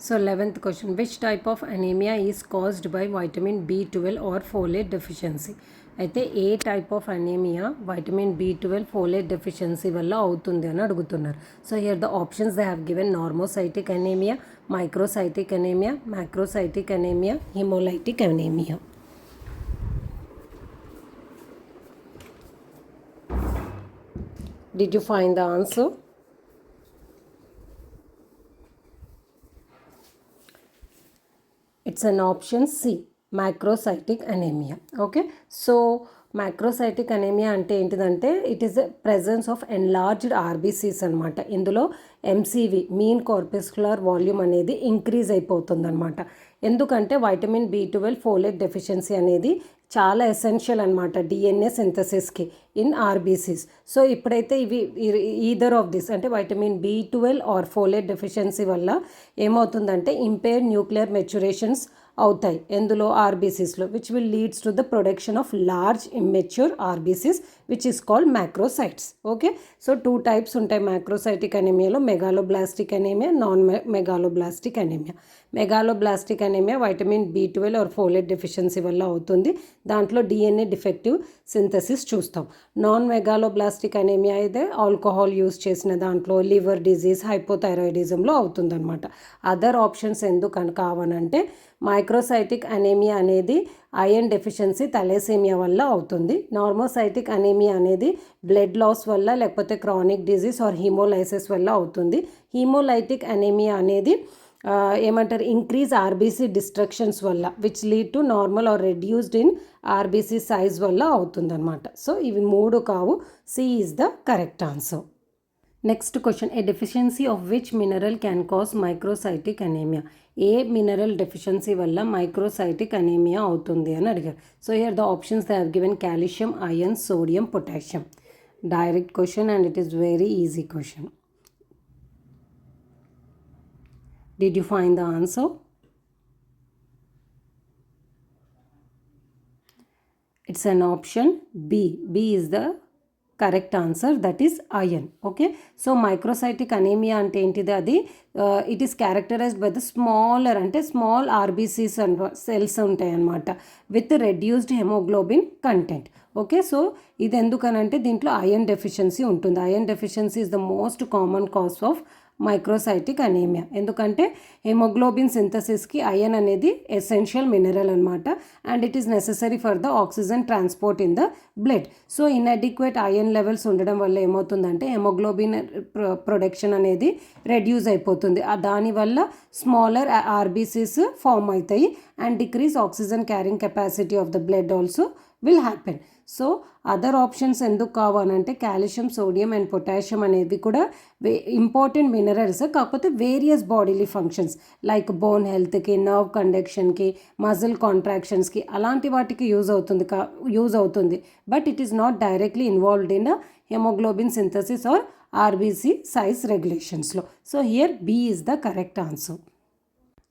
So 11th question, which type of anemia is caused by vitamin B12 or folate deficiency? అయితే ఏ type of anaemia vitamin B12 folate deficiency వల్ల అవుతుంది అని అడుగుతున్నారు. So here the options they have given normocytic anaemia, microcytic anaemia, macrocytic anaemia, haemolytic anaemia. Did you find the answer? It's an option C, macrocytic anemia. Okay, so macrocytic anemia అంటే ఏంటిదంటే it is presence of enlarged RBCs అనమాట. ఇందులో MCV mean corpuscular volume అనేది increase అయిపోతుంది అనమాట. ఎందుకంటే vitamin B12 folate deficiency అనేది చాలా ఎసెన్షియల్ అనమాట డిఎన్ఏ సింథసిస్కి ఇన్ ఆర్బీసీస్. సో ఇప్పుడైతే ఇవి ఈదర్ ఆఫ్ దిస్ అంటే vitamin B12 or folate deficiency వల్ల ఏమవుతుందంటే ఇంపేర్డ్ న్యూక్లియర్ మెచ్యురేషన్స్ అవుతాయి ఎందులో ఆర్బీసీస్లో, which will leads to the production of large immature RBCs which is called macrocytes. Okay, so 2 types ఉంటాయి macrocytic అనీమియాలో, megaloblastic anaemia, non megaloblastic anaemia. Megaloblastic anaemia vitamin B12 or folate deficiency వల్ల అవుతుంది. దాంట్లో DNA defective synthesis చూస్తాం. Non megaloblastic anaemia అయితే alcohol use చేసిన దాంట్లో, liver disease, హైపోథైరాయిడిజంలో అవుతుందన్నమాట. అదర్ ఆప్షన్స్ ఎందుకు కావనంటే మైక్రోసైటిక్ అనీమియా అనేది ఐరన్ డెఫిషియన్సీ థాలసేమియా వల్ల అవుతుంది. నార్మోసైటిక్ అనీమియా అనేది బ్లడ్ లాస్ వల్ల లేకపోతే క్రానిక్ డిజీజ్ ఆర్ హీమోలైసిస్ వల్ల అవుతుంది. హీమోలైటిక్ అనీమియా అనేది ఏమంటారు ఇంక్రీజ్ ఆర్బీసీ డిస్ట్రక్షన్స్ వల్ల which lead to normal or reduced in RBC size వల్ల అవుతుందన్నమాట. సో ఇవి 3 కావు. C is the correct answer. Next question, a deficiency of which mineral can cause microcytic anaemia? ఏ mineral deficiency వల్ల microcytic anaemia అవుతుంది అని అడిగారు. So here the options they have given calcium, iron, sodium, potassium. Direct question and it is very easy question. Did you find the answer? It's an option B. B is the correct answer, that is iron. Okay, so microcytic anemia అంటే ఏంటిది? అది it is characterised by the smaller అంటే small RBCs cells ఉంటాయి అన్నమాట with reduced haemoglobin content. Okay, so ఇది ఎందుకనంటే దీంట్లో iron deficiency ఉంటుంది. Iron deficiency is the most common cause of microcytic anaemia. ఎందుకంటే హెమోగ్లోబిన్ సింథసిస్కి ఐరన్ అనేది ఎసెన్షియల్ మినరల్ అనమాట and it is necessary for the oxygen transport in the blood. So inadequate iron levels ఉండడం వల్ల ఏమవుతుందంటే haemoglobin production అనేది reduce అయిపోతుంది. దానివల్ల smaller RBCs form అవుతాయి and decrease oxygen carrying capacity of the blood also will happen. So other options ఎందుకు కావాలంటే calcium, sodium and potassium అనేవి కూడా ఇంపార్టెంట్ మినరల్స్, కాకపోతే various bodily functions like bone హెల్త్కి, నర్వ్ కండక్షన్కి, మజిల్ కాంట్రాక్షన్స్కి అలాంటి వాటికి యూజ్ అవుతుంది but it is not directly involved in haemoglobin synthesis or RBC size రెగ్యులేషన్స్లో. So here B is the correct answer.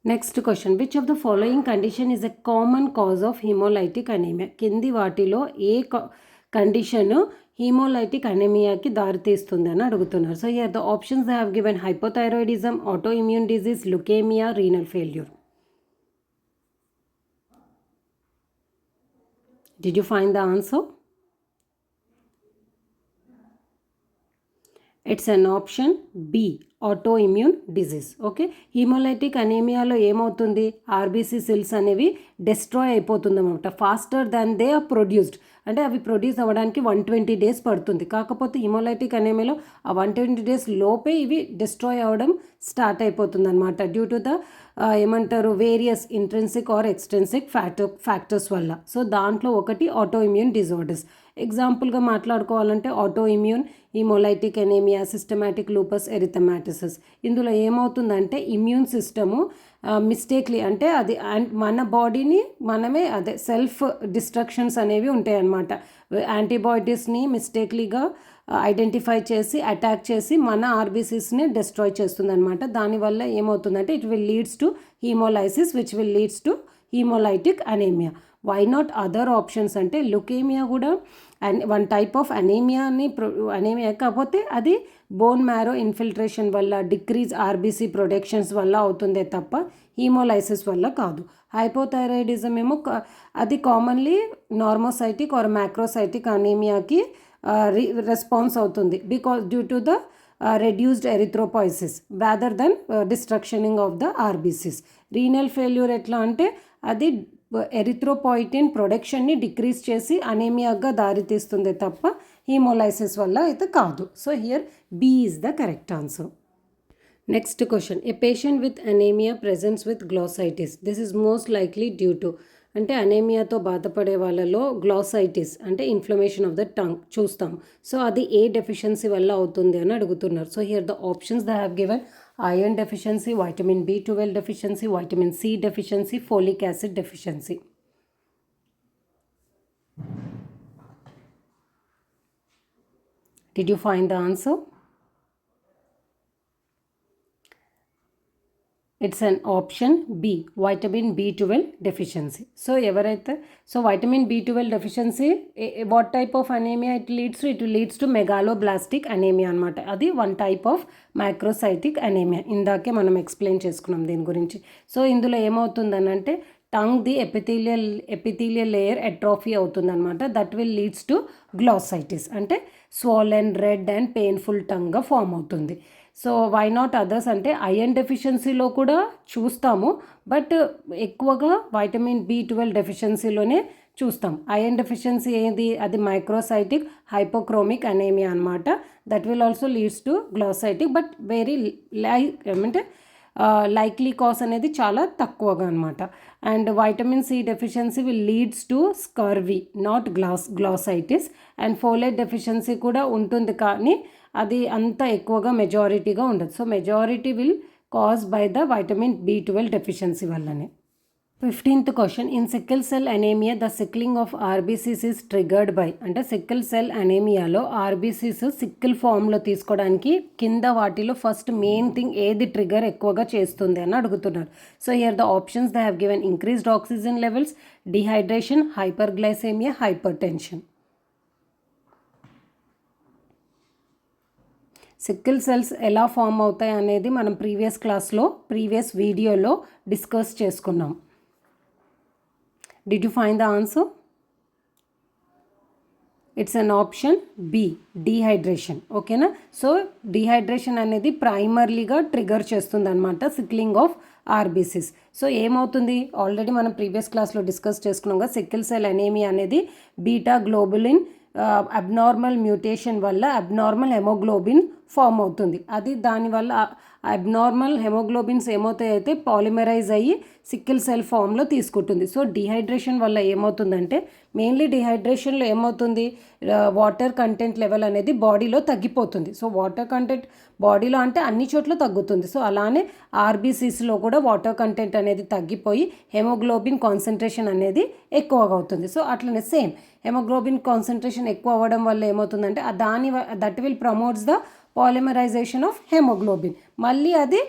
Next question, which of the following condition is a common cause of haemolytic anaemia? కింది వాటిలో ఏ condition haemolytic అనీమియాకి దారితీస్తుంది అని అడుగుతున్నారు. So here the options they have given hypothyroidism, auto immune disease, leukaemia, renal failure. Did you find the answer? It's an option B, auto immune disease. Okay, haemolytic అనీమియాలో ఏమవుతుంది RBC cells అనేవి destroy అయిపోతుంది అనమాట faster than they are produced. అంటే అవి produce అవ్వడానికి 120 days పడుతుంది. కాకపోతే హిమోలైటిక్ అనీమియాలో ఆ 120 days లోపే ఇవి డిస్ట్రాయ్ అవ్వడం స్టార్ట్ అయిపోతుంది అనమాట డ్యూ టు ద ఏమంటారు various intrinsic or extrinsic factors వల్ల. సో దాంట్లో ఒకటి ఆటో ఇమ్యూన్ డిజార్డర్స్. ఎగ్జాంపుల్గా మాట్లాడుకోవాలంటే auto immune haemolytic anaemia, systematic lupus erythematosus. ఇందులో ఏమవుతుందంటే ఇమ్యూన్ సిస్టము మిస్టేక్లీ అంటే అది మన బాడీని మనమే అదే సెల్ఫ్ డిస్ట్రక్షన్స్ అనేవి ఉంటాయి అన్నమాట. యాంటీబాడీస్ని మిస్టేక్లీగా ఐడెంటిఫై చేసి అటాక్ చేసి మన ఆర్బీసీస్ని డిస్ట్రాయ్ చేస్తుంది అనమాట. దానివల్ల ఏమవుతుందంటే it will leads to haemolysis which will leads to haemolytic anaemia. Why not other options అంటే లుకేమియా కూడా వన్ టైప్ ఆఫ్ అనీమియా కాకపోతే అది బోన్ మ్యారో ఇన్ఫిల్ట్రేషన్ వల్ల, డిక్రీజ్ ఆర్బీసీ ప్రొడక్షన్స్ వల్ల అవుతుందే తప్ప హీమోలైసిస్ వల్ల కాదు. హైపోథైరాయిడిజం ఏమో అది కామన్లీ నార్మోసైటిక్ ఆర్ మ్యాక్రోసైటిక్ అనీమియాకి రెస్పాన్స్ అవుతుంది because due to the reduced erythropoiesis rather than destructioning of the RBCs. Renal failure ఎట్లా అంటే అది ఎరిథ్రోపాయిటిన్ ప్రొడక్షన్ని డిక్రీజ్ చేసి అనేమియాగా దారితీస్తుంది తప్ప హీమోలైసిస్ వల్ల అయితే కాదు. So here B is the correct answer. Next question, a patient with anaemia presence with glossitis, this is most likely due to, అంటే అనేమియాతో బాధపడే వాళ్ళలో గ్లోసైటిస్ అంటే ఇన్ఫ్లమేషన్ ఆఫ్ ద టంగ్ చూస్తాం. సో అది ఏ డెఫిషియన్సీ వల్ల అవుతుంది అని అడుగుతున్నారు. So here the options they have given iron deficiency, vitamin B12 deficiency, vitamin C deficiency, folic acid deficiency. Did you find the answer? It's an option B, vitamin B12 deficiency. So ఎవరైతే vitamin B12 deficiency, what type of anemia it leads to? It leads to megaloblastic anemia అనమాట. అది one type of microcytic anaemia. ఇందాకే మనం explain చేసుకున్నాం దీని గురించి. So ఇందులో ఏమవుతుందని అంటే tongue the epithelial layer atrophy అవుతుందన్నమాట. That will leads to glossitis, అంటే స్వాలెన్, రెడ్ అండ్ పెయిన్ఫుల్ టంగ్గా ఫామ్ అవుతుంది. సో వై నాట్ అదర్స్ అంటే ఐరన్ డెఫిషియన్సీలో కూడా చూస్తాము, బట్ ఎక్కువగా వైటమిన్ B12 డెఫిషియన్సీలోనే చూస్తాం. ఐరన్ డెఫిషియన్సీ ఏది, అది మైక్రోసైటిక్ హైపోక్రోమిక్ అనేమియా అనమాట. That will also leads to glossitic, but very ఏమంటే లైక్లీ కాస్ అనేది చాలా తక్కువగా అనమాట. And vitamin C deficiency will leads to scurvy, not glossitis. And folate deficiency కూడా ఉంటుంది, కానీ అది అంత ఎక్కువగా మెజారిటీగా ఉండదు. So majority will cause by the vitamin B12 deficiency వల్లనే. 15th question, in sickle cell anaemia the sickling of RBCs is triggered by, అంటే సికిల్ సెల్ అనేమియాలో ఆర్బీసీస్ సిక్కిల్ ఫామ్లో తీసుకోవడానికి కింద వాటిలో ఫస్ట్ మెయిన్ థింగ్ ఏది ట్రిగర్ ఎక్కువగా చేస్తుంది అని అడుగుతున్నారు. So here the options they have given increased oxygen levels, dehydration, hyperglycaemia, hyper tension. Sickle cells ఎలా ఫామ్ అవుతాయి అనేది మనం ప్రీవియస్ వీడియోలో డిస్కస్ చేసుకున్నాం. Did you find the answer? It's an option B, dehydration. ఓకేనా? సో డీహైడ్రేషన్ అనేది ప్రైమర్లీగా trigger చేస్తుంది అనమాట సిక్లింగ్ ఆఫ్ ఆర్బీసీస్. సో ఏమవుతుంది, ఆల్రెడీ మనం ప్రీవియస్ క్లాస్లో డిస్కస్ చేసుకున్నాం కదా, సిక్కిల్ సెల్ అనేమియా అనేది బీటా గ్లోబులిన్ అబ్నార్మల్ మ్యూటేషన్ వల్ల అబ్నార్మల్ హెమోగ్లోబిన్ ఫామ్ అవుతుంది. అది దానివల్ల అబ్నార్మల్ హెమోగ్లోబిన్స్ ఏమవుతాయి అయితే పాలిమరైజ్ అయ్యి సిక్కిల్ సెల్ ఫామ్లో తీసుకుంటుంది. సో డిహైడ్రేషన్ వల్ల ఏమవుతుందంటే, మెయిన్లీ డిహైడ్రేషన్లో ఏమవుతుంది, వాటర్ కంటెంట్ లెవెల్ అనేది బాడీలో తగ్గిపోతుంది. సో వాటర్ కంటెంట్ బాడీలో అంటే అన్ని చోట్ల తగ్గుతుంది. సో అలానే ఆర్బీసీస్లో కూడా వాటర్ కంటెంట్ అనేది తగ్గిపోయి హెమోగ్లోబిన్ కాన్సన్ట్రేషన్ అనేది ఎక్కువగా అవుతుంది. సో అట్లనే సేమ్ హెమోగ్లోబిన్ కాన్సన్ట్రేషన్ ఎక్కువ అవ్వడం వల్ల ఏమవుతుందంటే that will promotes the polymerisation of haemoglobin. మళ్ళీ అది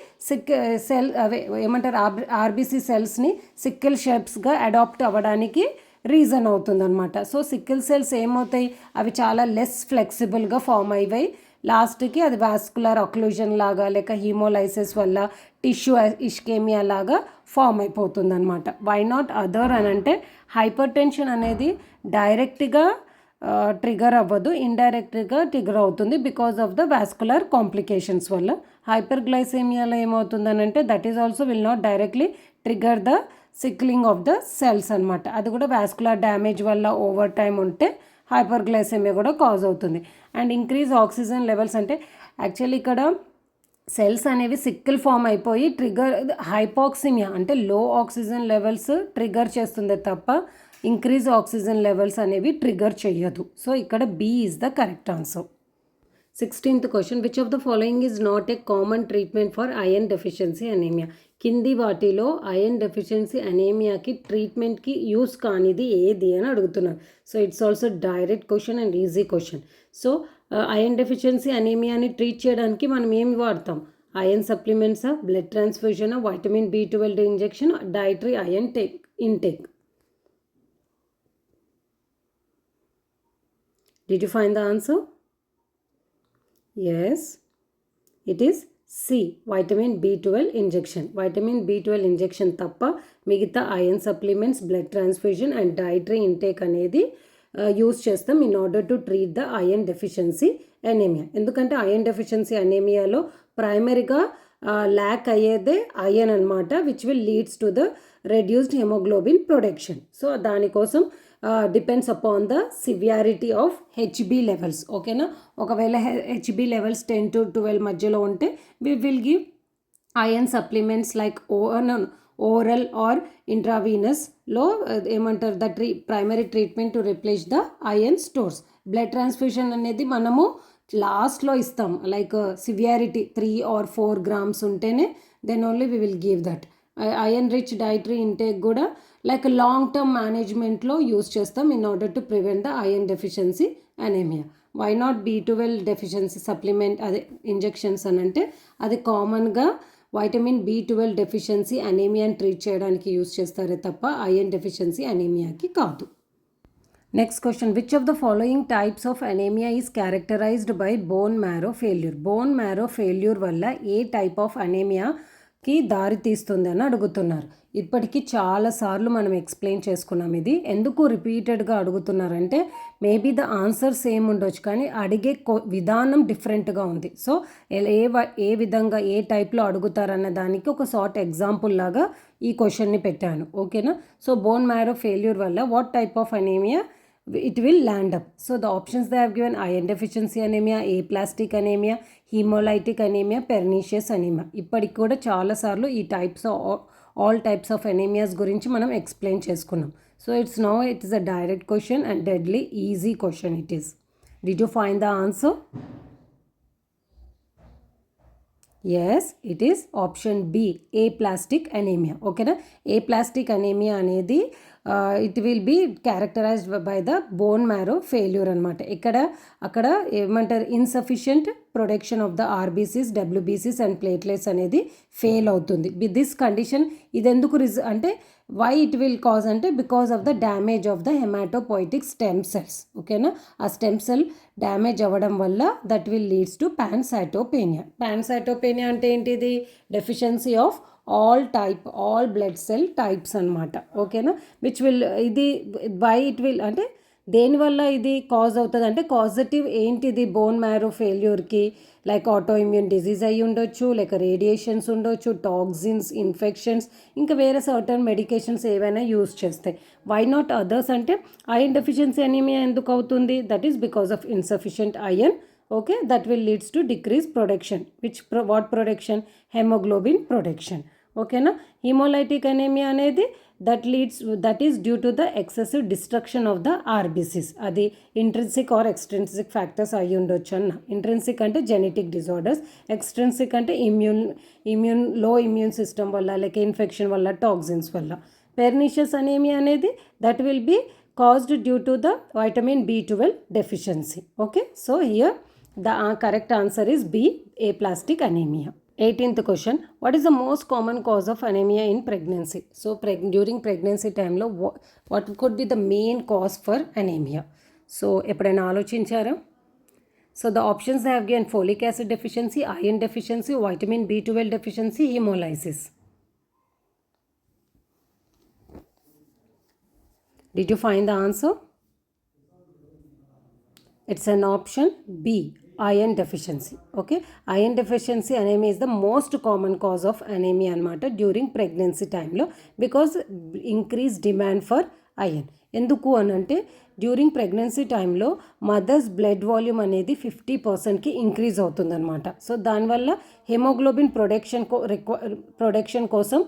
ఏమంటారు ఆర్బీసీ సెల్స్ని సిక్కిల్ షేప్స్గా అడాప్ట్ అవ్వడానికి రీజన్ అవుతుందన్నమాట. సో సిక్కిల్ సెల్స్ ఏమవుతాయి, అవి చాలా లెస్ ఫ్లెక్సిబుల్గా ఫామ్ అయ్యాయి. లాస్ట్కి అది వాస్కులర్ అక్లూజన్ లాగా లేక హీమోలైసిస్ వల్ల టిష్యూ ఇష్కేమియా లాగా ఫామ్ అయిపోతుంది అనమాట. వై నాట్ అదర్ అని అంటే హైపర్ టెన్షన్ అనేది డైరెక్ట్గా ట్రిగర్ అవ్వదు, ఇండైరెక్ట్గా ట్రిగర్ అవుతుంది because of the vascular complications వల్ల. హైపర్ గ్లైసెమియాలో ఏమవుతుందని అంటే that is also will not directly trigger the sickling of the cells అనమాట. అది కూడా వాస్కులర్ డ్యామేజ్ వల్ల ఓవర్ టైం ఉంటే హైపర్ గ్లైసెమియా కూడా కాజ్ అవుతుంది. అండ్ ఇంక్రీజ్ ఆక్సిజన్ లెవెల్స్ అంటే యాక్చువల్లీ ఇక్కడ సెల్స్ అనేవి సిక్కిల్ ఫామ్ అయిపోయి ట్రిగర్ హైపాక్సిమియా అంటే లో ఆక్సిజన్ లెవెల్స్ ట్రిగర్ చేస్తుంది తప్ప ఇంక్రీజ్ ఆక్సిజన్ లెవెల్స్ అనేవి ట్రిగర్ చేయదు. సో ఇక్కడ B is the correct answer. 16th question, which of the following is not a common treatment for iron deficiency anaemia? కింది వాటిలో ఐరన్ డెఫిషియన్సీ అనేమియాకి ట్రీట్మెంట్కి యూస్ కానిది ఏది అని అడుగుతున్నారు. So it's also direct question and easy question. So iron deficiency అనేమియాని treat చేయడానికి మనం ఏమి వాడతాం? ఐరన్ సప్లిమెంట్సా, బ్లడ్ ట్రాన్స్ఫ్యూజనా, vitamin B12 injection, dietary iron intake. Did you find the answer? Yes. It is C vitamin B12 injection. Vitamin B12 injection తప్ప మిగతా iron supplements, blood transfusion and dietary intake అనేది use చేస్తాం in order to treat the iron deficiency anaemia. ఎందుకంటే iron deficiency అనేమియాలో ప్రైమరీగా lack అయ్యేదే iron అనమాట, which will leads to the reduced haemoglobin production. So దానికోసం depends upon the severity of HB levels. ఓకేనా, ఒకవేళ HB levels 10 to 12 మధ్యలో ఉంటే we will give iron supplements like oral or intravenous-లో ఏమంటారు the primary treatment to replace the iron stores. Blood transfusion అనేది మనము లాస్ట్లో ఇస్తాం, లైక్ సివియారిటీ 3 or 4 grams ఉంటేనే then only we will give that. Iron rich dietary intake కూడా like long term మేనేజ్మెంట్లో use చేస్తాం in order to prevent the iron deficiency anaemia. Why not B12 deficiency supplement అదే injections అని అంటే అది కామన్గా vitamin B12 deficiency అనేమియాని treat చేయడానికి యూస్ చేస్తారే తప్ప ఐరన్ డెఫిషియన్సీ అనేమియాకి కాదు. Next question, which of the following types of anaemia is characterised by bone marrow failure. Bone marrow failure వల్ల ఏ టైప్ ఆఫ్ అనేమియాకి దారి తీస్తుంది అని అడుగుతున్నారు. ఇప్పటికీ చాలాసార్లు మనం ఎక్స్ప్లెయిన్ చేసుకున్నాం. ఇది ఎందుకు రిపీటెడ్గా అడుగుతున్నారంటే మేబీ ద ఆన్సర్ సేమ్ ఉండొచ్చు కానీ అడిగే విధానం డిఫరెంట్గా ఉంది. సో ఏ విధంగా ఏ టైప్లో అడుగుతారన్న దానికి ఒక షార్ట్ ఎగ్జాంపుల్ లాగా ఈ క్వశ్చన్ని పెట్టాను. ఓకేనా, సో బోన్ మ్యారో ఫెయిల్యూర్ వల్ల what type of anaemia it will land up. So the options they have given: iron deficiency anemia, aplastic anemia, hemolytic anemia, pernicious anemia. ఇప్పటికి కూడా చాలాసార్లు ఈ types all types of anaemias గురించి మనం explain చేసుకున్నాం. So it is a direct question and deadly easy question it is. Did you find the answer? Yes, it is option B, aplastic anemia. ఓకేనా, aplastic anemia అనేది it will be characterised by the bone marrow failure అనమాట. అక్కడ ఏమంటారు insufficient production of the RBCs, WBCs and platelets అనేది fail అవుతుంది. This condition ఇది ఎందుకు అంటే వై ఇట్ విల్ కాజ్ అంటే because of the damage of the haematopoietic stem cells. ఓకేనా, ఆ స్టెమ్ సెల్ డ్యామేజ్ అవ్వడం వల్ల that will leads to pancytopenia. Pancytopenia అంటే ఏంటిది? Deficiency of all blood cell types అనమాట. ఓకేనా, విచ్ విల్ ఇది వై ఇట్ విల్ అంటే దేనివల్ల ఇది కాజ్ అవుతుంది అంటే కాజటివ్ ఏంటిది బోన్ మ్యారో ఫెయిల్యూర్కి? లైక్ ఆటో ఇమ్యూన్ డిజీజ్ అయ్యి ఉండొచ్చు, లేక రేడియేషన్స్ ఉండొచ్చు, టాక్సిన్స్, ఇన్ఫెక్షన్స్, ఇంకా వేరే సర్టన్ మెడికేషన్స్ ఏవైనా యూస్ చేస్తాయి. వై నాట్ అదర్స్ అంటే ఐరన్ డెఫిషియన్సీ అనీమియా ఎందుకు అవుతుంది? That is because of insufficient iron. Okay, that will leads to decrease production, which what production? Haemoglobin production. ఓకేనా, హిమోలైటిక్ అనేమియా అనేది that is due to the excessive destruction of the RBCs. అది intrinsic or extrinsic factors అయ్యి ఉండొచ్చు అన్న. Intrinsic అంటే genetic disorders, extrinsic అంటే లో immune system వల్ల, లేక ఇన్ఫెక్షన్ వల్ల, టాక్సిన్స్ వల్ల. పెర్నిషియస్ అనేమియా అనేది that will be caused due to the vitamin B12 deficiency. Okay, so here the correct answer is B, aplastic anemia. 18th question, what is the most common cause of anemia in pregnancy? So during pregnancy time lo what could be the main cause for anemia? So eppudaina aloచించారా? So the options they have given: folic acid deficiency, iron deficiency, vitamin B12 deficiency, hemolysis. Did you find the answer? It's an option B, iron deficiency. Okay, iron deficiency anemia is the most common cause of anemia anamata during pregnancy time lo, because increased demand for iron. ఎందుకు అని అంటే during pregnancy టైంలో mother's blood volume అనేది 50%కి increase అవుతుందన్నమాట. So దానివల్ల haemoglobin production కోసం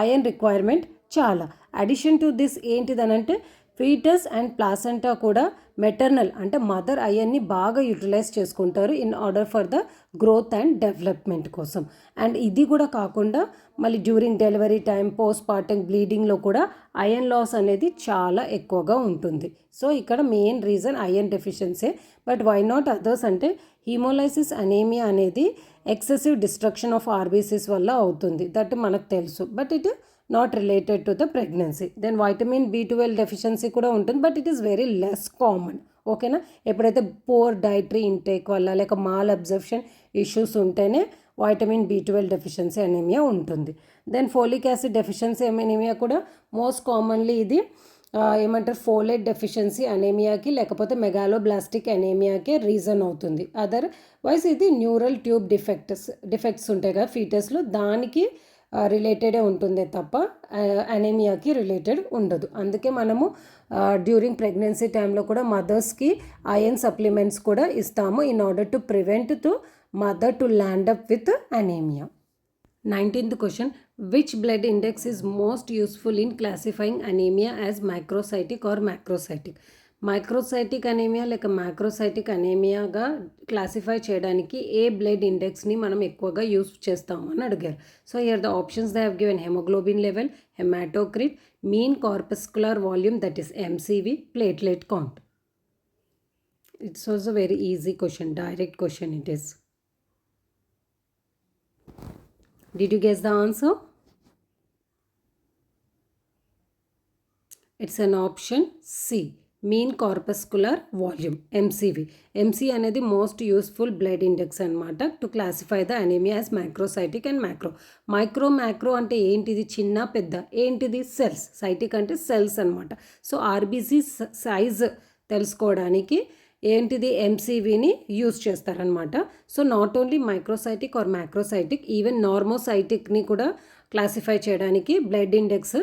iron requirement చాలా. అడిషన్ టు దిస్ ఏంటిదనంటే ఫీటస్ అండ్ ప్లాసెంటా కూడా మెటర్నల్ అంటే మదర్ ఐరన్ని బాగా యూటిలైజ్ చేసుకుంటారు in order for the growth and development కోసం. అండ్ ఇది కూడా కాకుండా మళ్ళీ during delivery time, post partum బ్లీడింగ్లో కూడా ఐరన్ లాస్ అనేది చాలా ఎక్కువగా ఉంటుంది. సో ఇక్కడ main reason iron deficiency. But why not others అంటే హీమోలైసిస్ అనేమియా అనేది ఎక్సెసివ్ డిస్ట్రక్షన్ ఆఫ్ RBCs వల్ల అవుతుంది. దట్ మనకు తెలుసు, but it not related to the pregnancy. Then vitamin B12 deficiency కూడా ఉంటుంది, but it is very less common. ఓకేనా, ఎప్పుడైతే పోర్ డైటరీ ఇంటేక్ వల్ల లేక మాల్ అబ్జర్ప్షన్ ఇష్యూస్ ఉంటేనే వైటమిన్ B12 డెఫిషియన్సీ అనీమియా ఉంటుంది. Then folic acid deficiency anaemia కూడా most commonly ఇది ఏమంటారు ఫోలేట్ డెఫిషియన్సీ అనీమియాకి లేకపోతే మెగాలోబ్లాస్టిక్ అనీమియాకే రీజన్ అవుతుంది. అదర్వైజ్ ఇది న్యూరల్ ట్యూబ్ డిఫెక్ట్స్ ఉంటాయి కదా ఫీటస్లో, దానికి రిలేటెడే ఉంటుంది తప్ప అనీమియాకి రిలేటెడ్ ఉండదు. అందుకే మనము డ్యూరింగ్ ప్రెగ్నెన్సీ టైంలో కూడా మదర్స్కి ఐరన్ సప్లిమెంట్స్ కూడా ఇస్తాము in order to prevent to mother to land up with anaemia. 19th question, which blood index is most useful in classifying anemia as microcytic or macrocytic? Microcytic anaemia లేక మ్యాక్రోసైటిక్ అనీమియాగా classify చేయడానికి ఏ blood ఇండెక్స్ని మనం ఎక్కువగా use చేస్తాము అని అడిగారు. So here the options they have given haemoglobin level, haematocrit, mean corpuscular volume that is MCV, platelet count. It's also very easy question, direct question it is. Did you guess the answer? It's an option C, mean corpuscular volume, MCV. MC అనేది most useful blood index అనమాట to classify the anaemia as microcytic and macro అంటే ఏంటిది, చిన్న పెద్ద, ఏంటిది cells, cytic అంటే cells అనమాట. So RBC size తెలుసుకోవడానికి ఏంటిది MCVని యూజ్ చేస్తారనమాట. So not only microcytic or macrocytic, even నార్మోసైటిక్ని కూడా క్లాసిఫై చేయడానికి బ్లడ్ ఇండెక్స్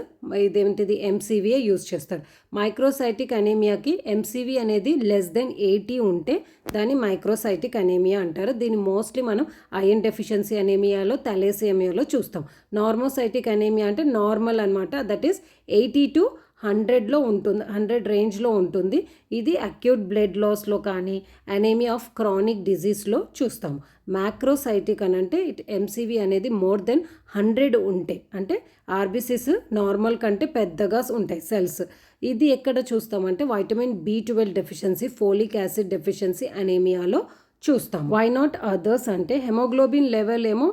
ఇదేంటిది MCVయే యూజ్ చేస్తారు. మైక్రోసైటిక్ అనీమియాకి MCV అనేది <80 ఉంటే దాన్ని మైక్రోసైటిక్ అనీమియా అంటారు. దీన్ని మోస్ట్లీ మనం ఐరన్ డెఫిషియన్సీ అనీమియాలో, థాలేసిమియాలో చూస్తాం. నార్మోసైటిక్ అనీమియా అంటే నార్మల్ అనమాట, దట్ ఈస్ 80 to 100లో ఉంటుంది, 100 రేంజ్లో ఉంటుంది. ఇది అక్యూట్ బ్లడ్ లాస్లో కానీ అనీమియా ఆఫ్ క్రానిక్ డిజీజ్లో చూస్తాము. మ్యాక్రోసైటిక్ అని అంటే MCV అనేది మోర్ దెన్ 100 ఉంటే, అంటే ఆర్బీసీస్ నార్మల్ కంటే పెద్దగా ఉంటాయి సెల్స్. ఇది ఎక్కడ చూస్తామంటే vitamin B12 deficiency, folic acid deficiency అనీమియాలో చూస్తాం. వై నాట్ అదర్స్ అంటే హెమోగ్లోబిన్ లెవెల్ ఏమో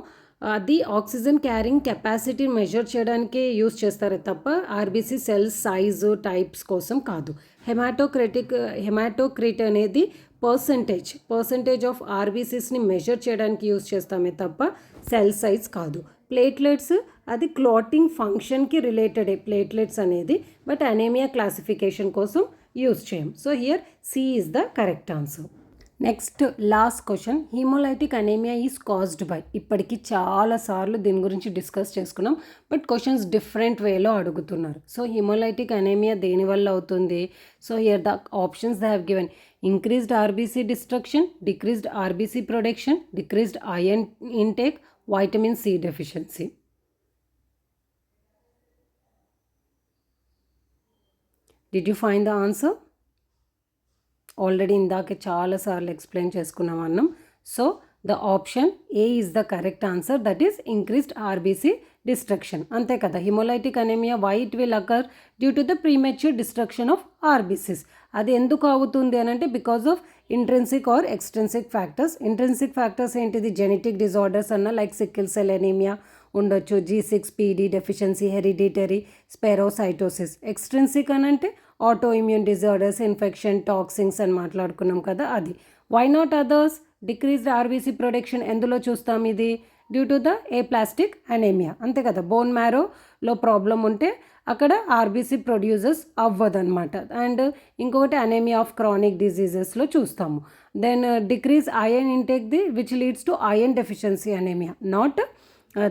అది ఆక్సిజన్ క్యారింగ్ కెపాసిటీ మెజర్ చేయడానికి యూస్ చేస్తారే తప్ప ఆర్బీసీ సెల్స్ సైజు టైప్స్ కోసం కాదు. హెమాటోక్రిట్ అనేది పర్సంటేజ్ ఆఫ్ ఆర్బీసీస్ని మెజర్ చేయడానికి యూస్ చేస్తామే తప్ప సెల్ సైజ్ కాదు. ప్లేట్లెట్స్ అది క్లాటింగ్ ఫంక్షన్కి రిలేటెడే ప్లేట్లెట్స్ అనేది, బట్ అనీమియా క్లాసిఫికేషన్ కోసం యూస్ చేయం. So here C is the correct answer. Next last question, haemolytic anaemia is caused by. ఇప్పటికీ చాలాసార్లు దీని గురించి డిస్కస్ చేసుకున్నాం, బట్ క్వశ్చన్స్ డిఫరెంట్ వేలో అడుగుతున్నారు. సో హీమోలైటిక్ అనీమియా దేనివల్ల అవుతుంది? So here the options they have given increased RBC destruction, decreased RBC production, decreased iron intake, vitamin C deficiency. Did you find the answer? Already ఇందాక చాలాసార్లు explain చేసుకున్నాం అన్నాం. So the option A is the correct answer, that is increased RBC destruction. అంతే కదా, haemolytic anaemia why it will occur due to the premature destruction of RBCs. అది ఎందుకు అవుతుంది అని అంటే because of intrinsic or extrinsic factors. Intrinsic factors ఏంటిది, genetic disorders అన్న like sickle cell anaemia ఉండొచ్చు, G6PD deficiency, hereditary spherocytosis. Extrinsic అని అంటే auto immune disorders, infection, toxins అని మాట్లాడుకున్నాం కదా అది. Why not others? Decreased RBC production ఎందులో చూస్తాం, ఇది due to the aplastic anaemia. అంతే కదా, బోన్ మ్యారోలో ప్రాబ్లం ఉంటే అక్కడ ఆర్బీసీ ప్రొడ్యూసర్స్ అవ్వదన్నమాట. అండ్ ఇంకొకటి అనీమియా ఆఫ్ క్రానిక్ డిజీజెస్లో చూస్తాము. Then decrease iron intake the which leads to iron deficiency anaemia, not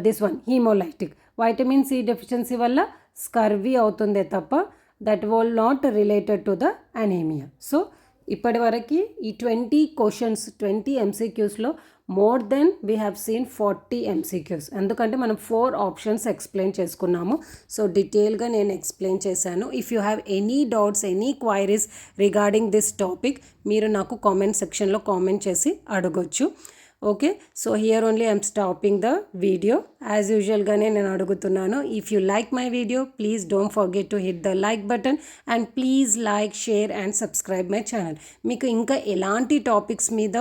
this one haemolytic. Vitamin C deficiency వల్ల స్కర్వీ అవుతుందే తప్ప that will not related to the anaemia. So ఇప్పటి వరకు ఈ 20 questions 20 MCQస్లో more than we have seen 40 MCQs. ఎందుకంటే మనం 4 options explain చేసుకున్నాము. సో డీటెయిల్గా నేను ఎక్స్ప్లెయిన్ చేశాను. If you have any doubts, any queries regarding this topic, మీరు నాకు కామెంట్ సెక్షన్లో కామెంట్ చేసి అడగొచ్చు. Okay, so here only I'm stopping the video. As యూజువల్గానే నేను అడుగుతున్నాను, if you like my video please don't forget to hit the like button and please like, share and subscribe my channel. మీకు ఇంకా ఎలాంటి topics మీద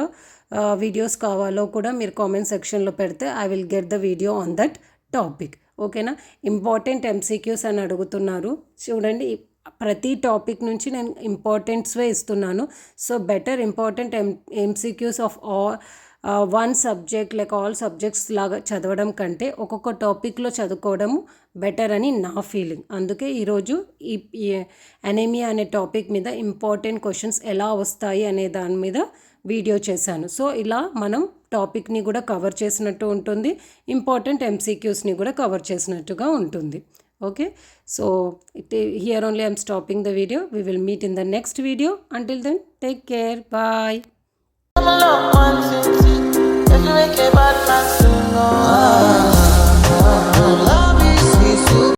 videos కావాలో కూడా మీరు కామెంట్ సెక్షన్లో పెడితే I will get the video on that topic. ఓకేనా? ఇంపార్టెంట్ MCQs అని అడుగుతున్నారు చూడండి, ప్రతి టాపిక్ నుంచి నేను ఇంపార్టెంట్స్వే ఇస్తున్నాను. So better important MCQs of one subject లేక ఆల్ సబ్జెక్ట్స్ లాగా చదవడం కంటే ఒక్కొక్క టాపిక్లో చదువుకోవడం బెటర్ అని నా ఫీలింగ్. అందుకే ఈరోజు ఈ అనీమియా అనే టాపిక్ మీద ఇంపార్టెంట్ క్వశ్చన్స్ ఎలా వస్తాయి అనే దాని మీద వీడియో చేశాను. సో ఇలా మనం టాపిక్ని కూడా కవర్ చేసినట్టు ఉంటుంది, ఇంపార్టెంట్ ఎంసీక్యూస్ని కూడా కవర్ చేసినట్టుగా ఉంటుంది. Okay, so here only I'm stopping the video. We will meet in the next video. Until then, take care. Bye. If you make a bad man sing, oh,